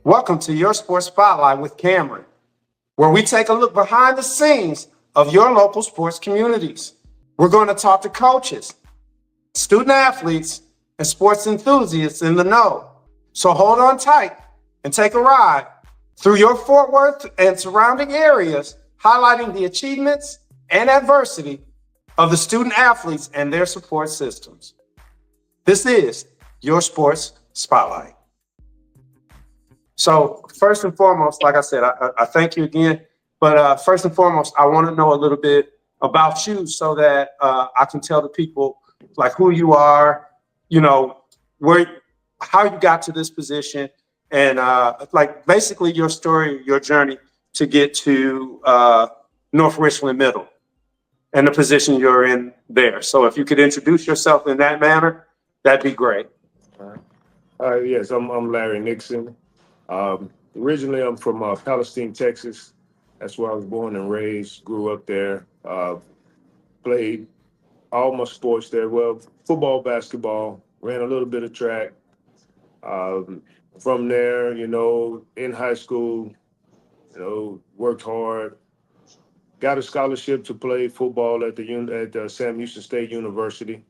Welcome to your Sports Spotlight with Cameron, where we take a look behind the scenes of your local sports communities. We're going to talk to coaches, student athletes, and sports enthusiasts in the know. So hold on tight and take a ride through your Fort Worth and surrounding areas, highlighting the achievements and adversity of the student athletes and their support systems. This is your Sports Spotlight. So first and foremost, like I said, I thank you again. But first and foremost, I want to know a little bit about you so that I can tell the people like who you are, you know, how you got to this position, and like basically your story, your journey to get to North Richland Middle and the position you're in there. So if you could introduce yourself in that manner, that'd be great. Yes, I'm Larry Nixon. Originally, I'm from Palestine, Texas. That's where I was born and raised. Grew up there. Played all my sports there. Well, football, basketball. Ran a little bit of track. From there, in high school, worked hard. Got a scholarship to play football at Sam Houston State University,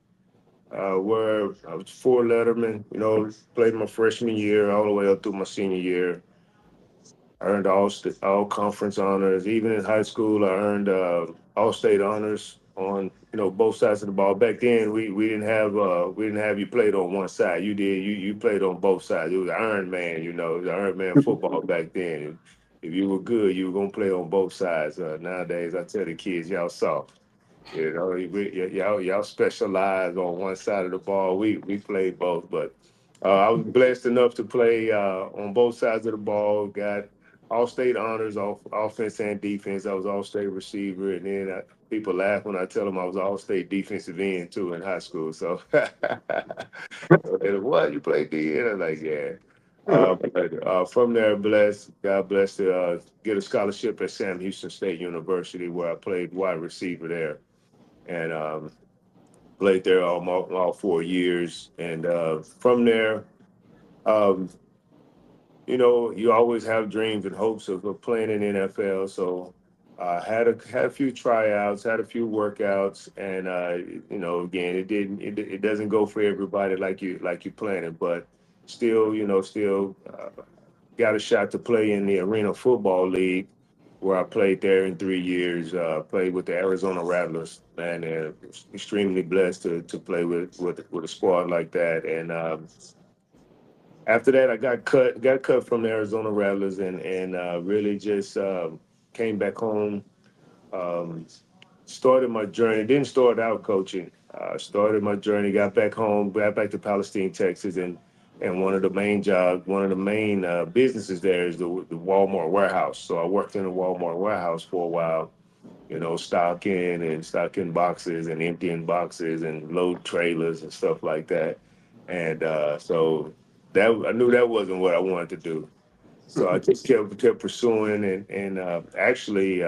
where I was four letterman. Played my freshman year all the way up through my senior year. I earned all conference honors. Even in high school, I earned all state honors on both sides of the ball. Back then, we didn't have you played on one side. You played on both sides. It was Iron Man. It was Iron Man football back then. If you were good, you were gonna play on both sides. Nowadays, I tell the kids, y'all soft. Y'all specialize on one side of the ball. We played both, but I was blessed enough to play on both sides of the ball. Got all-state honors, offense and defense. I was all-state receiver, and then people laugh when I tell them I was all-state defensive end too in high school. So, what, you played D? And I'm like, yeah. From there, God bless to get a scholarship at Sam Houston State University, where I played wide receiver there, and played there all 4 years. And from there, um, you always have dreams and hopes of playing in NFL. So had a few tryouts, had a few workouts, and again, it doesn't go for everybody like you plan it, but still, got a shot to play in the Arena Football League, where I played there in 3 years. Played with the Arizona Rattlers, and extremely blessed to play with a squad like that. And after that, I got cut from the Arizona Rattlers, and really just came back home. Um, Started my journey. Didn't start out coaching. Started my journey. Got back home. Got back to Palestine, Texas, and one of the main businesses there is the Walmart warehouse. So I worked in the Walmart warehouse for a while. Stocking boxes and emptying boxes and load trailers and stuff like that. And so that I knew that wasn't what I wanted to do. So I just kept pursuing, and actually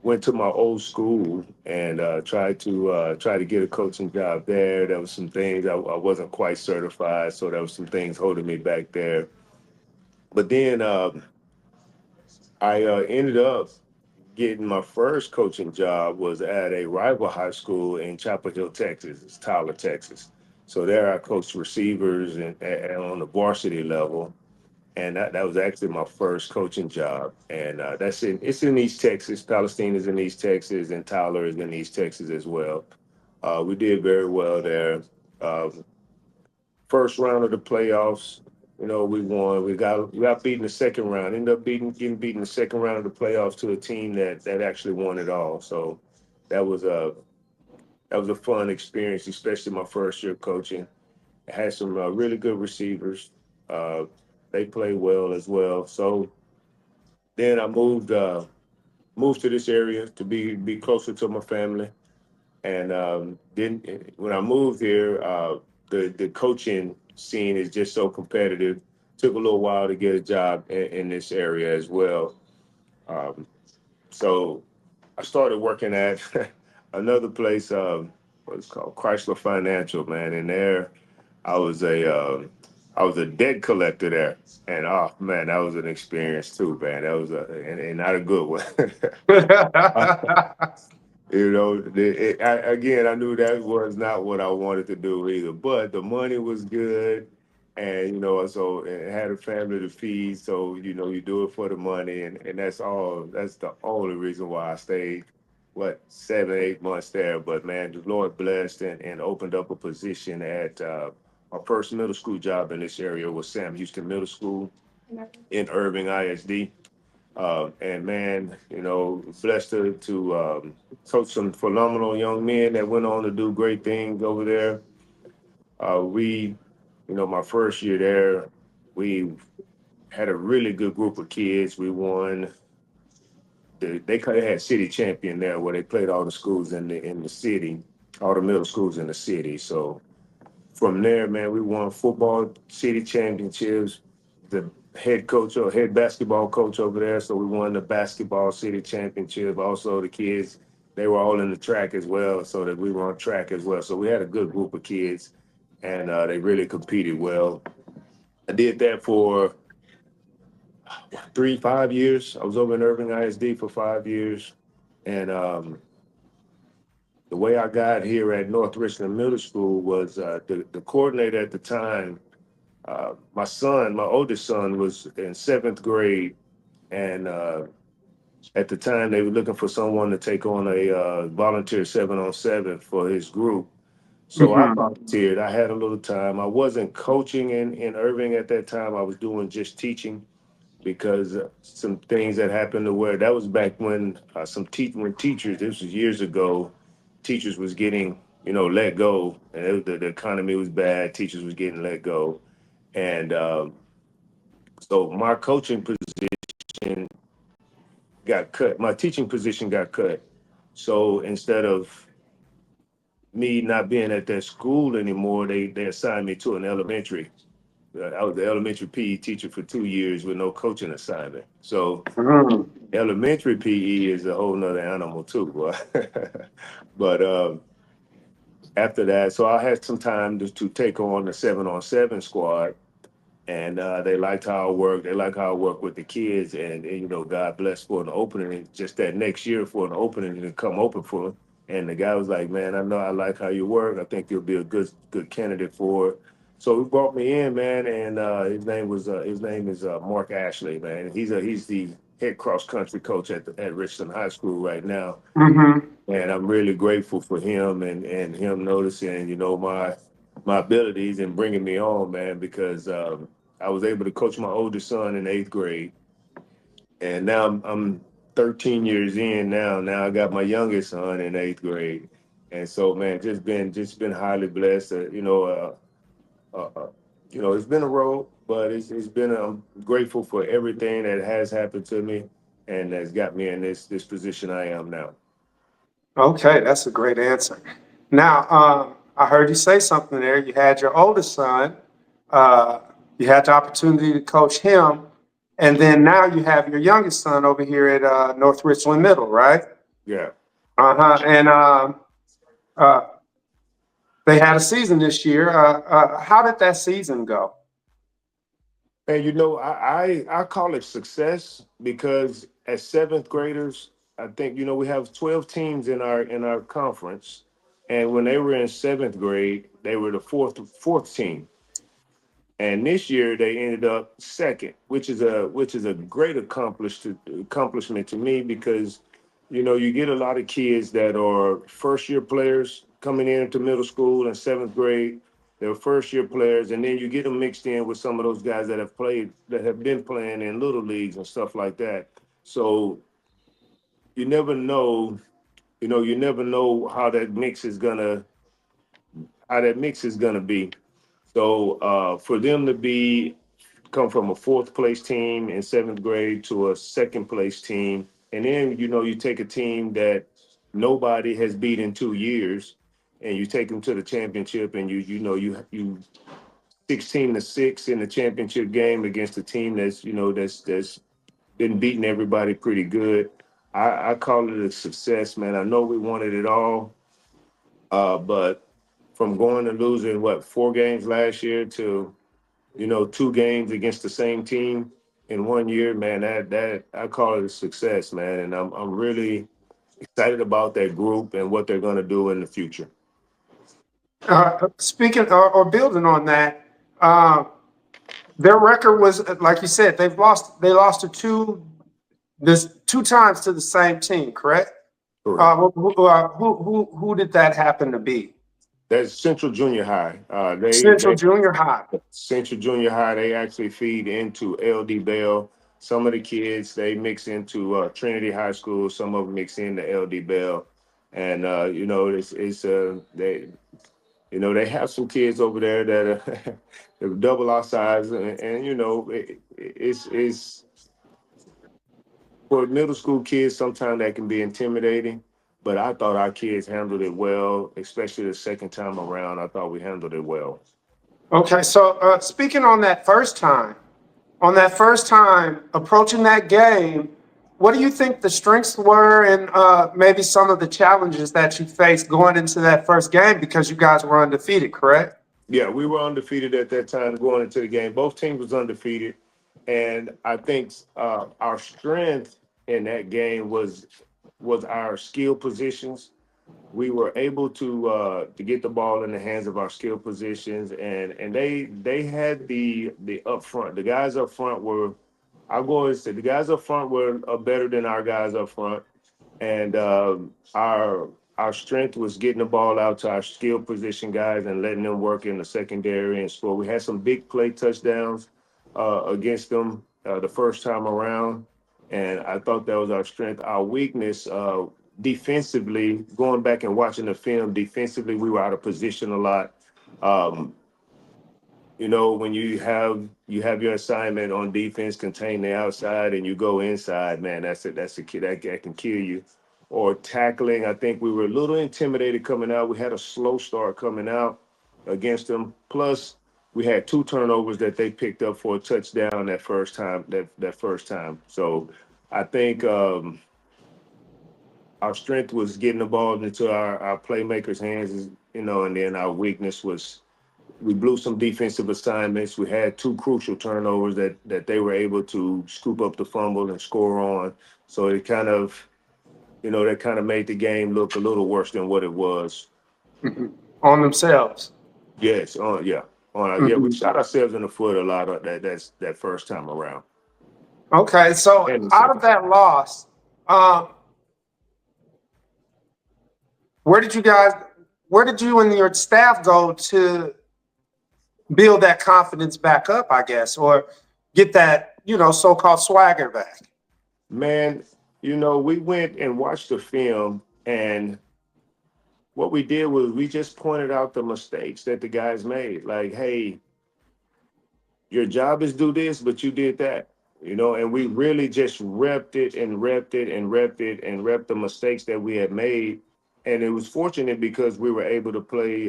went to my old school and tried to get a coaching job there. There was some things I wasn't quite certified, so there was some things holding me back there. But then I ended up getting my first coaching job was at a rival high school in Chapel Hill, Texas. It's Tyler, Texas. So there I coached receivers and on the varsity level. And that was actually my first coaching job. And it's in East Texas. Palestine is in East Texas, and Tyler is in East Texas as well. We did very well there. Um, First round of the playoffs, we won. We got beaten the second round. Ended up getting beaten the second round of the playoffs to a team that actually won it all. So that was a fun experience, especially my first year coaching. I had some really good receivers. Uh, they played well as well. So then I moved to this area to be closer to my family. And then when I moved here, the coaching scene is just so competitive. Took a little while to get a job in this area as well. Um, so I started working at another place, what's called Chrysler Financial, man. And there, I was a I was a debt collector there, and oh man, that was an experience too, man. That was and not a good one. You know, again, I knew that was not what I wanted to do either, but the money was good. And, you know, so I had a family to feed. So, you know, you do it for the money. And that's all, that's the only reason why I stayed, what, 7, 8 months there. But man, the Lord blessed and opened up a position at my first middle school job in this area was Sam Houston Middle School in Irving ISD. And man, you know, blessed to coach some phenomenal young men that went on to do great things over there. We, you know, my first year there, we had a really good group of kids. We won. They kind of had city champion there, where they played all the schools in the city, all the middle schools in the city. So from there, man, we won football city championships. The head coach or head basketball coach over there, so we won the basketball city championship. Also, the kids, they were all in the track as well, so that we were on track as well. So we had a good group of kids, and they really competed well. I did that for 5 years. I was over in Irving ISD for 5 years, and the way I got here at North Richland Middle School was the coordinator at the time. My son, my oldest son, was in seventh grade, and at the time they were looking for someone to take on a volunteer 7-on-7 for his group. So I Mhm. volunteered. I had a little time. I wasn't coaching in Irving at that time. I was doing just teaching because some things that happened to where that was back when when teachers, this was years ago, teachers was getting, you know, let go, and the economy was bad. Teachers was getting let go, and so my coaching position got cut. My teaching position got cut. So instead of me not being at that school anymore, they assigned me to an elementary. I was the elementary PE teacher for 2 years with no coaching assignment. So Mhm. elementary PE is a whole nother animal too, boy. But after that, so I had some time to take on the 7-on-7 squad, and they liked how I worked. They like how I work with the kids, and you know, God bless for an opening. Just that next year for an opening to come open for him. And the guy was like, "Man, I know I like how you work. I think you'll be a good candidate for it." So he brought me in, man, and his name is Mark Ashley, man. He's the head cross country coach at Richland High School right now, Mhm. and I'm really grateful for him and him noticing, you know, my abilities and bringing me on, man, because I was able to coach my oldest son in eighth grade, and now I'm 13 years in now. Now I got my youngest son in eighth grade, and so man, just been highly blessed. Uh, uh, it's been a road, but it's been. I'm grateful for everything that has happened to me, and has got me in this position I am now. Okay, that's a great answer. Now, I heard you say something there. You had your oldest son. Uh, you had the opportunity to coach him, and then now you have your youngest son over here at North Richland Middle, right? Yeah. Uh-huh. And uh, they had a season this year. How did that season go? And you know, I call it success because as seventh graders, I think you know we have 12 teams in our conference, and when they were in seventh grade, they were the fourth team. And this year they ended up second, which is a great accomplishment to me because you know you get a lot of kids that are first year players coming into middle school and seventh grade. They're first year players, and then you get them mixed in with some of those guys that have been playing in little leagues and stuff like that. So you never know, you never know how that mix is gonna be. So for them to be come from a fourth place team in seventh grade to a second place team. And then, you know, you take a team that nobody has beat in 2 years and you take them to the championship and you 16-6 in the championship game against a team that's been beating everybody pretty good. I call it a success, man. I know we wanted it all, but from going to losing 4 games last year to 2 games against the same team in 1 year, man, that I call it a success, man. And I'm really excited about that group and what they're going to do in the future. Speaking or building on that, their record was, like you said, they lost to this 2 times to the same team, correct? Correct. Who did that happen to be? That's Central Junior High. Central Junior High. Central Junior High, they actually feed into LD Bell. Some of the kids, they mix into Trinity High School. Some of them mix into LD Bell. And, they have some kids over there that are they're double our size. And it's for middle school kids, sometimes that can be intimidating. But I thought our kids handled it well, especially the second time around. I thought we handled it well. Okay, so speaking on that first time approaching that game, what do you think the strengths were and maybe some of the challenges that you faced going into that first game because you guys were undefeated, correct? Yeah, we were undefeated at that time going into the game. Both teams was undefeated, and I think our strength in that game was our skill positions. We were able to get the ball in the hands of our skill positions, and they had the up front. The guys up front were, I'll go and say, the guys up front were better than our guys up front, and our strength was getting the ball out to our skill position guys and letting them work in the secondary and score. We had some big play touchdowns against them the first time around, and I thought that was our strength. Our weakness, defensively, going back and watching the film, defensively we were out of position a lot. Um, when you have your assignment on defense, contain the outside, and you go inside, man, that's it. That's a kid that can kill you. Or tackling, I think we were a little intimidated coming out. We had a slow start coming out against them. Plus, we had 2 turnovers that they picked up for a touchdown that first time. That first time. So I think our strength was getting the ball into our playmakers' hands, and then our weakness was we blew some defensive assignments. We had 2 crucial turnovers that they were able to scoop up the fumble and score on. So it kind of, that kind of made the game look a little worse than what it was. On themselves. Yes, yeah. Yeah, we shot ourselves in the foot a lot of that first time around. Okay, so And the out of second. that loss, um, where did you guys, where did you and your staff go to build that confidence back up, I guess, or get that, so-called swagger back? Man, we went and watched the film, and what we did was we just pointed out the mistakes that the guys made. Like, hey, your job is do this, but you did that, and we really just repped it and repped it and repped it and repped the mistakes that we had made. And it was fortunate because we were able to play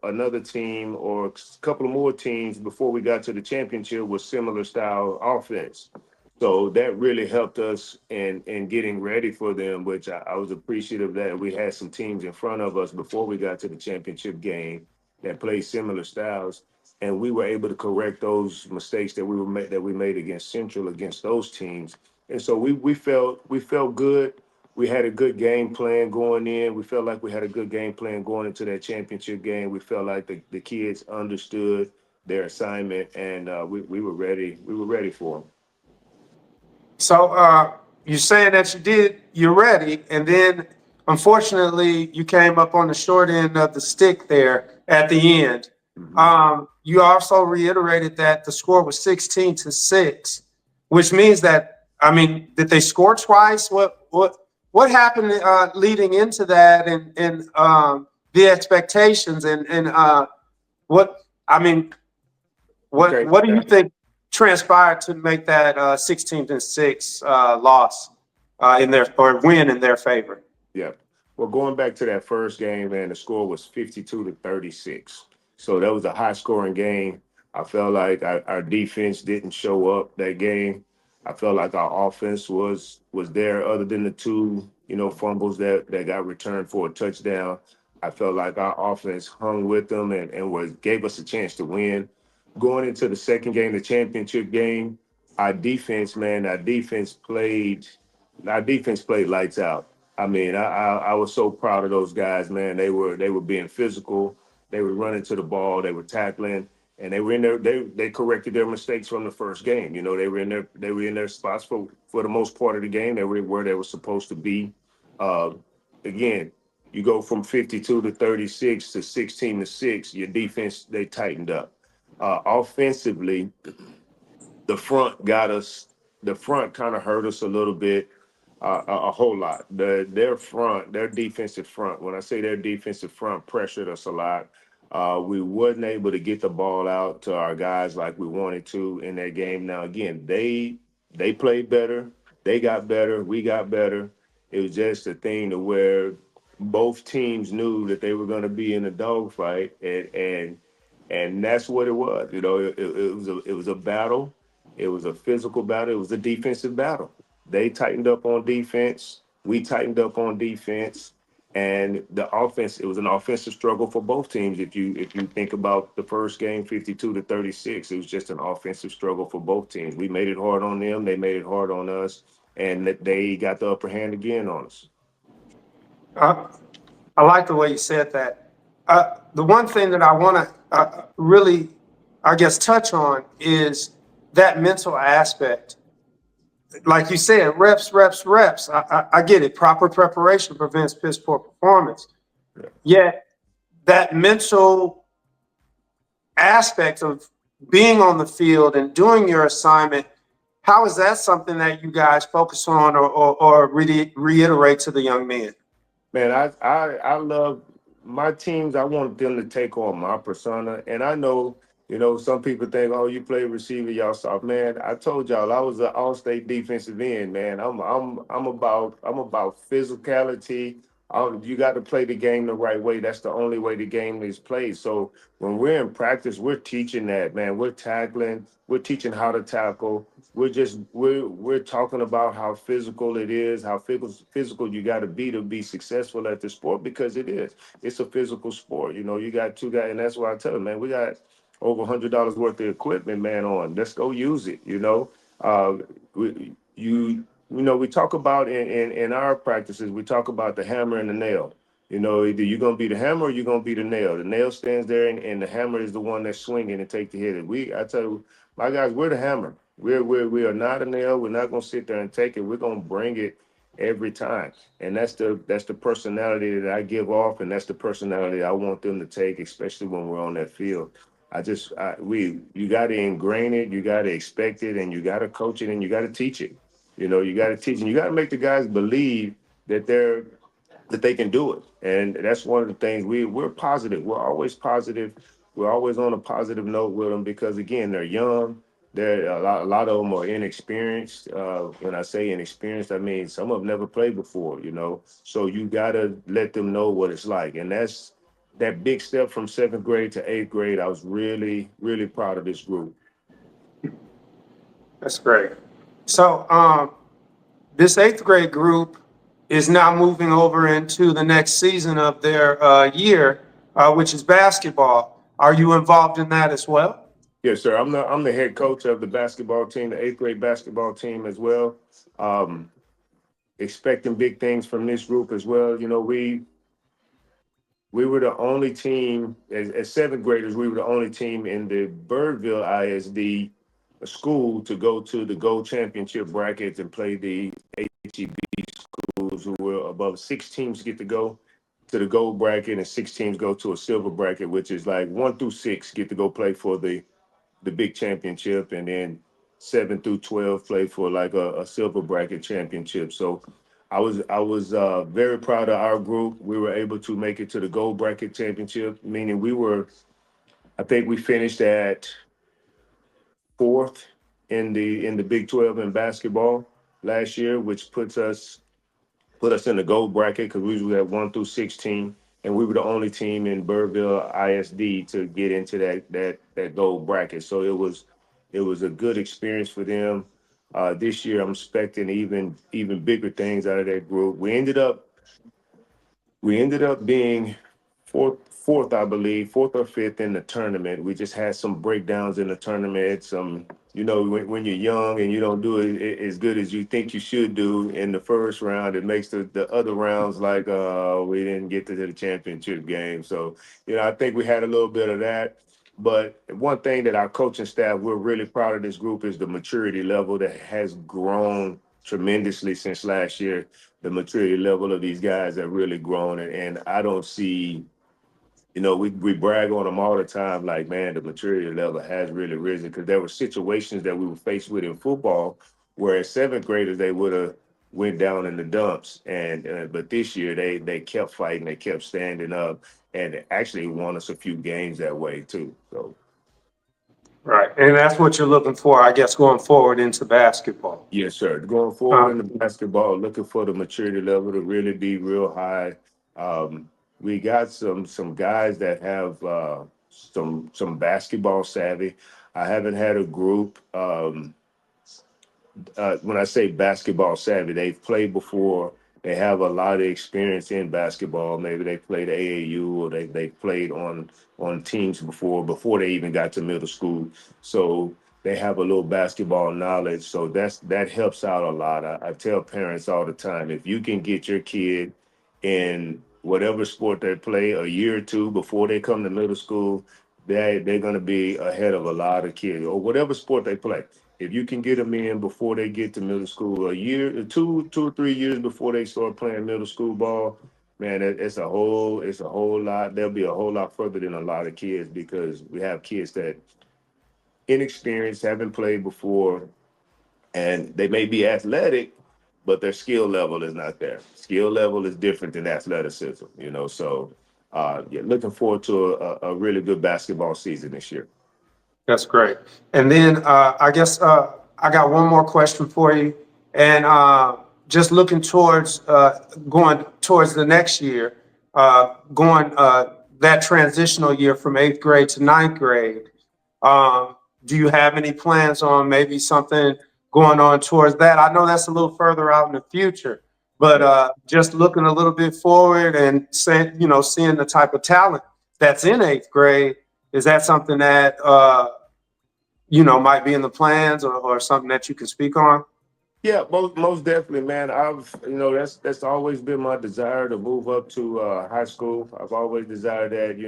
another team or a couple of more teams before we got to the championship with similar style offense. So that really helped us in getting ready for them, which I was appreciative that we had some teams in front of us before we got to the championship game that played similar styles, and we were able to correct those mistakes that we made against Central against those teams. And so we felt good. We had a good game plan going in. We felt like we had a good game plan going into that championship game. We felt like the kids understood their assignment, and we were ready. We were ready for them. So you're saying that you're ready, and then unfortunately you came up on the short end of the stick there at the end. You also reiterated that the score was 16-6, which means that, I mean, did they score twice? What happened leading into that, and the expectations, and what I mean, Okay. what do you think transpired to make that 16-6 loss in their or win in their favor? Yeah. Well, going back to that first game, man, the score was 52-36. So that was a high scoring game. I felt like our defense didn't show up that game. I felt like our offense was there, other than the two, fumbles that got returned for a touchdown. I felt like our offense hung with them and was gave us a chance to win. Going into the second game, the championship game, our defense, man, our defense played lights out. I mean, I was so proud of those guys, man. They were being physical. They were running to the ball. They were tackling, and they were in there. They corrected their mistakes from the first game. They were in their spots for the most part of the game. They were where they were supposed to be. Uh, Again, you go from 52 to 36 to 16 to 6. Your defense, they tightened up. Offensively, the front got us. The front kind of hurt us a little bit, a whole lot. Their defensive front. When I say their defensive front, pressured us a lot. We wasn't able to get the ball out to our guys like we wanted to in that game. Now again, they played better. They got better. We got better. It was just a thing to where both teams knew that they were going to be in a dogfight, and that's what it was. It was a battle. It was a physical battle. It was a defensive battle. They tightened up on defense. We tightened up on defense, and the offense. It was an offensive struggle for both teams. If you think about the first game, 52 to 36, it was just an offensive struggle for both teams. We made it hard on them. They made it hard on us, and they got the upper hand again on us. Uh, I like the way you said that. The one thing that I want to really, I guess, touch on is that mental aspect. Like you said, reps, reps, reps. I get it. Proper preparation prevents piss poor performance. Yet that mental aspect of being on the field and doing your assignment, how is that something that you guys focus on or reiterate to the young men? Man, I love my teams. I want them to take on my persona, and I know, some people think, oh, you play receiver, y'all soft. Man, I told y'all I was an all-state defensive end. Man, I'm about physicality. You got to play the game the right way. That's the only way the game is played. So when we're in practice, we're teaching that, man. We're tackling. We're teaching how to tackle. We're talking about how physical it is, how physical you got to be successful at the sport, because it is. It's a physical sport. You got two guys, and that's why I tell them, man, we got over $100 worth of equipment, man. On, let's go use it. We talk about in our practices, we talk about the hammer and the nail. Either you're gonna be the hammer or you're gonna be the nail. The nail stands there, and the hammer is the one that's swinging and take the hit. And I tell you, my guys, we're the hammer. We are not a nail. We're not gonna sit there and take it. We're gonna bring it every time. And that's the personality that I give off, and that's the personality I want them to take, especially when we're on that field. You got to ingrain it, you got to expect it, and you got to coach it, and you got to teach it. You got to teach, and you got to make the guys believe that they can do it. And that's one of the things we're positive. We're always positive. We're always on a positive note with them, because again, they're young. They're a lot of them are inexperienced. When I say inexperienced, I mean some of them never played before. So you gotta let them know what it's like, and that's that big step from seventh grade to eighth grade. I was really, really proud of this group. That's great. So, this eighth grade group is now moving over into the next season of their year, which is basketball. Are you involved in that as well? Yes, sir. I'm the head coach of the basketball team, the eighth grade basketball team as well. Um, Expecting big things from this group as well. We were the only team as seventh graders. We were the only team in the Birdville ISD school to go to the gold championship brackets and play the HEB schools, who were above. Six teams get to go to the gold bracket, and six teams go to a silver bracket, which is like 1 through 6 get to go play for the big championship, and then 7 through 12 play for like a silver bracket championship. So I was very proud of our group. We were able to make it to the gold bracket championship, meaning I think we finished at fourth in the Big 12 in basketball last year, which put us in the gold bracket, because we were at 1 through 16. and we were the only team in Burville ISD to get into that gold bracket. So it was a good experience for them. This year, I'm expecting even bigger things out of that group. We ended up being fourth, I believe, fourth or fifth in the tournament. We just had some breakdowns in the tournament. When you're young and you don't do as good as you think you should do in the first round, it makes the other rounds like, we didn't get to the championship game. So, I think we had a little bit of that. But one thing that our coaching staff, we're really proud of this group is the maturity level that has grown tremendously since last year. The maturity level of these guys have really grown, and I don't see, we brag on them all the time, like, man, the maturity level has really risen, because there were situations that we were faced with in football where as seventh graders they would have went down in the dumps, and but this year they kept fighting, they kept standing up, and actually won us a few games that way too. So Right. And that's what you're looking for, I guess, going forward into basketball. yes, sir. Going forward Uh, in the basketball, looking for the maturity level to really be real high. We got some guys that have some basketball savvy. I haven't had a group. When I say basketball savvy, they've played before. They have a lot of experience in basketball. Maybe they played AAU, or they played on teams before they even got to middle school. So they have a little basketball knowledge. So that helps out a lot. I tell parents all the time, if you can get your kid in whatever sport they play a year or two before they come to middle school, they're going to be ahead of a lot of kids, or whatever sport they play. If you can get them in before they get to middle school, a year, 2 or 3 years before they start playing middle school ball, man, it's a whole lot. They'll be a whole lot further than a lot of kids, because we have kids that inexperienced, haven't played before, and they may be athletic, but their skill level is not there. Skill level is different than athleticism. So, yeah, looking forward to a really good basketball season this year. That's great. And then I guess I got one more question for you. And just looking towards going towards the next year, going that transitional year from eighth grade to ninth grade. Do you have any plans on maybe something going on towards that? I know that's a little further out in the future, but just looking a little bit forward and saying, seeing the type of talent that's in eighth grade, is that something that might be in the plans, or something that you can speak on? Yeah, most definitely, man. That's always been my desire to move up to high school. I've always desired that,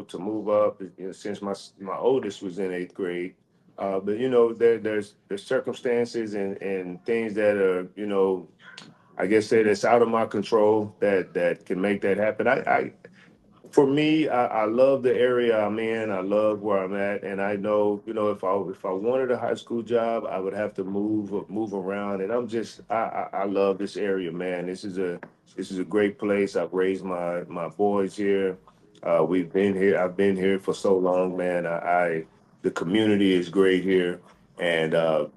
to move up, since my oldest was in eighth grade. But there's circumstances and things that are, I guess that's out of my control that can make that happen. For me, I love the area I'm in. I love where I'm at, and I know, if I wanted a high school job, I would have to move around. And I love this area, man. This is a great place. I've raised my boys here. We've been here. I've been here for so long, man. The community is great here, and I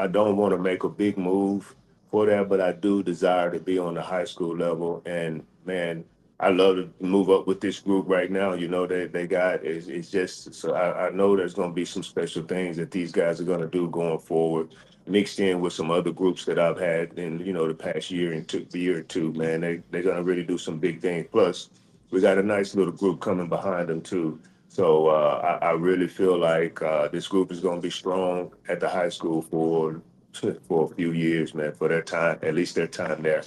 don't want to make a big move for that, but I do desire to be on the high school level. And man, I love to move up with this group right now. They got it's just, so I know there's going to be some special things that these guys are going to do going forward, mixed in with some other groups that I've had in the past year or two. Man, they're going to really do some big things. Plus, we got a nice little group coming behind them too. So I really feel like this group is going to be strong at the high school for a few years, man. For their time, at least their time there.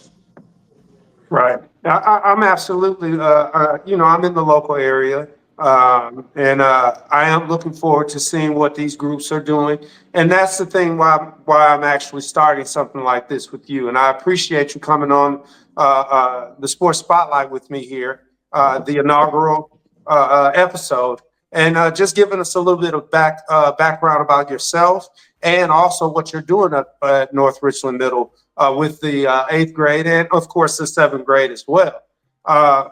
Right. I'm absolutely, I'm in the local area, and I am looking forward to seeing what these groups are doing. And that's the thing why I'm actually starting something like this with you. And I appreciate you coming on the Sports Spotlight with me here, the inaugural episode, and just giving us a little bit of background about yourself, and also what you're doing at North Richland Middle with the eighth grade, and of course the seventh grade as well. Uh,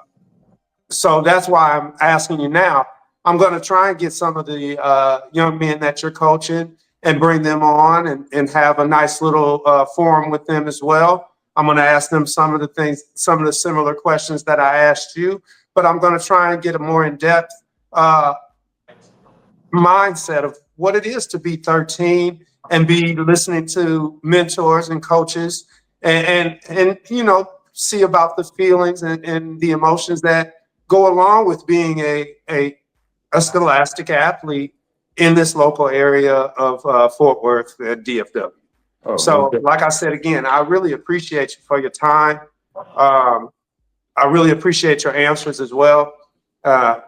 so that's why I'm asking you now. I'm going to try and get some of the young men that you're coaching and bring them on, and have a nice little forum with them as well. I'm going to ask them some of the similar questions that I asked you, but I'm going to try and get a more in-depth mindset of what it is to be 13 and be listening to mentors and coaches and you know, see about the feelings and the emotions that go along with being a scholastic athlete in this local area of Fort Worth and DFW. Oh, So, okay. like I said, again, I really appreciate you for your time. I really appreciate your answers as well. I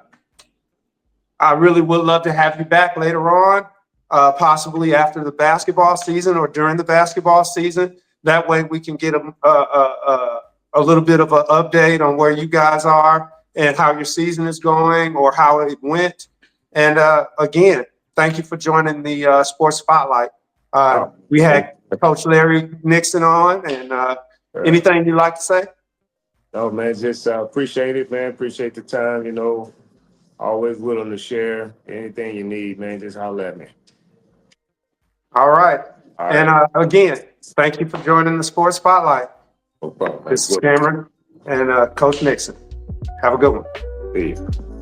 really would love to have you back later on, possibly after the basketball season or during the basketball season. That way we can get a little bit of an update on where you guys are and how your season is going or how it went. And again, thank you for joining the Sports Spotlight. We had Coach Larry Nixon on, and anything you'd like to say? No, man, just appreciate it, man. Appreciate the time, you know. Always willing to share anything you need, man. Just holler at me. All right. All And right. again, thank you for joining the Sports Spotlight. No problem, man. This is Cameron and Coach Nixon. Have a good one. See you.